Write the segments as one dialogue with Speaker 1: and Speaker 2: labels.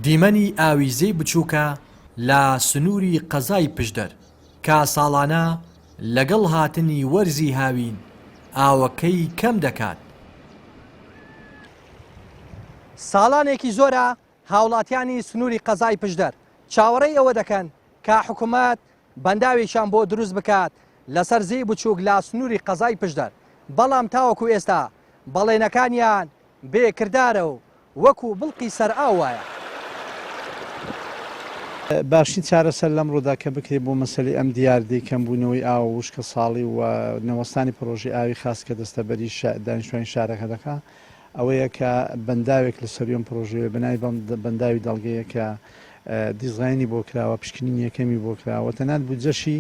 Speaker 1: دیمەنی ئاویزەی بچووکە لە سنووری قەزای پشدەر کا ساڵانە لەگەڵ هاتنی وەرزی هاوین ئاوەکەی کەم دەکات.
Speaker 2: ساڵانێکی زۆرە هاوڵاتیانی سنووری قەزای پشدەر چاوەڕێی ئەوە دەکەن کە حکوومەت بەنداوێکیان بۆ دروست بکات لەسەر زێی بچووک لە سنووری قەزای پشدەر، بەڵام تاوەکو ئێستا بەڵێنەکانیان بێکردارە و وەکو بڵقی سەر ئاو وایە.
Speaker 3: باشی چارەسەر لەم ڕوودا کە بکرێت بۆ مەسەلەی ئەم دیاردەی کەمبوونەوەی ئاو وشکە ساڵی و نەوەستانی پرۆژی ئاوی خاص کە دەستەبەری دانیشتوانی شارەکە دەکات ئەوەیە کە بەنداوێک لە سەریۆم پرۆژەیە بەناوی بەنداوی دەڵگەیە کە دیزاینی بۆ کراوە، پشکنینی یەکەمی بۆ کراوە، تەنانەت بودجەشی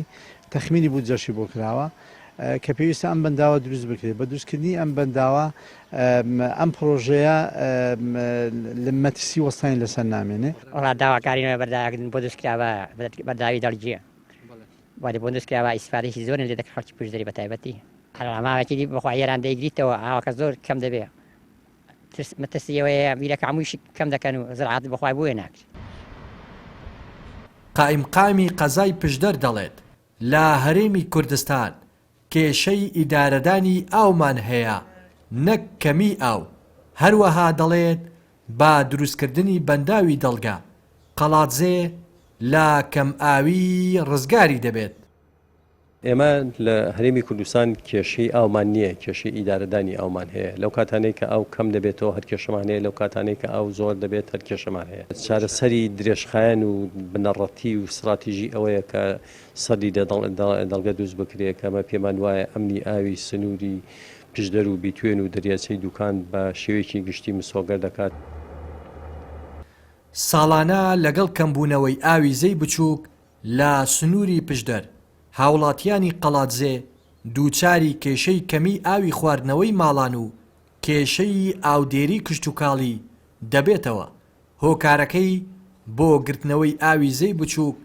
Speaker 3: تەخمینی بودجەشی بۆ کراوە کە پێویستە ئەم بەنداوە دروست بکرێت. بە دروستکردنی ئەم بەنداوە ئەم پرۆژەیە لە مەترسی وەستانی لەسەر نامێنێ.
Speaker 4: وڵات داواکارینەوە بەرداواکردن بۆ دروستکراوە بەرداوی دەڵگیە وادە بۆ دروستکراوە ئیسفادەیەکی زۆر لێ دەکات خەڵکی پشدەری بەتایبەتی هەڵاماوێکی بەخوا ئێران دەیگریتەوە ئاوەکە زۆر کەم دەبێت مەترسیەوەیە بیرەکە هەموویشی کەم دەکەن و زراعەت بەخوای بۆیە ناکرێت.
Speaker 1: قائیمقامی قەزای پشدەر دەڵێت لە هەرێمی کوردستان کێشەی ئیدارەدانی ئاومان هەیە نەک کەمی ئاو. هەروەها دەڵێت با دروستکردنی بەنداوی دەڵگا قەڵاتزێ لە کەم ئاوی ڕزگاری دەبێت.
Speaker 5: ئێمە لە هەرێمی کوردستان کێشەی ئاومان نییە، کێشەی ئیدارەدانی ئاومان هەیە. لەو کاتانەی کە ئاو کەم دەبێتەوە هەر کێشەمان هەیە، لەو کاتانەی کە ئاو زۆر دەبێت هەر کێشەمان هەیە. چارەسەری درێژخایەن و بنەڕەتی و استراتیژی ئەوەیە کە سەدی دەڵگە دروست بکرێت کە ئەمە پێمان وایە ئەمنی ئاوی سنووری پشدەر و بیتوێن و دەریاچەی دووکان بە شێوەیەکی گشتی مسۆگەر دەکات.
Speaker 1: ساڵانە لەگەڵ کەمبوونەوەی ئاویزەی بچووک لە سنووری پشدەر هاوڵاتیانی قەڵاتزێ دووچاری کێشەی کەمی ئاوی خواردنەوەی ماڵان و کێشەی ئاودێری کشتتوکاڵی دەبێتەوە. هۆکارەکەی بۆ گرتنەوەی ئاویزەی بچووک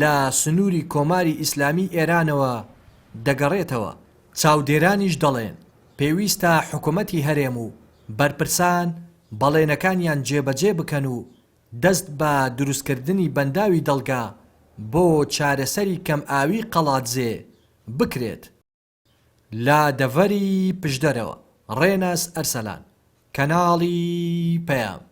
Speaker 1: لە سنووری کۆماری ئیسلامی ئێرانەوە دەگەڕێتەوە. چاودێرانیش دەڵێن پێویستە حکوومەتی هەرێم و بەرپرسان بەڵێنەکانیان جێبەجێ بکەن و دەست بە دروستکردنی بەنداوی دەڵگا بۆ چارەسەری کەم ئاوی قەڵاتزێ بکرێت. لە دەڤەری پشدەرەوە ڕێناس ئەرسەلان، کەناڵی پەیام.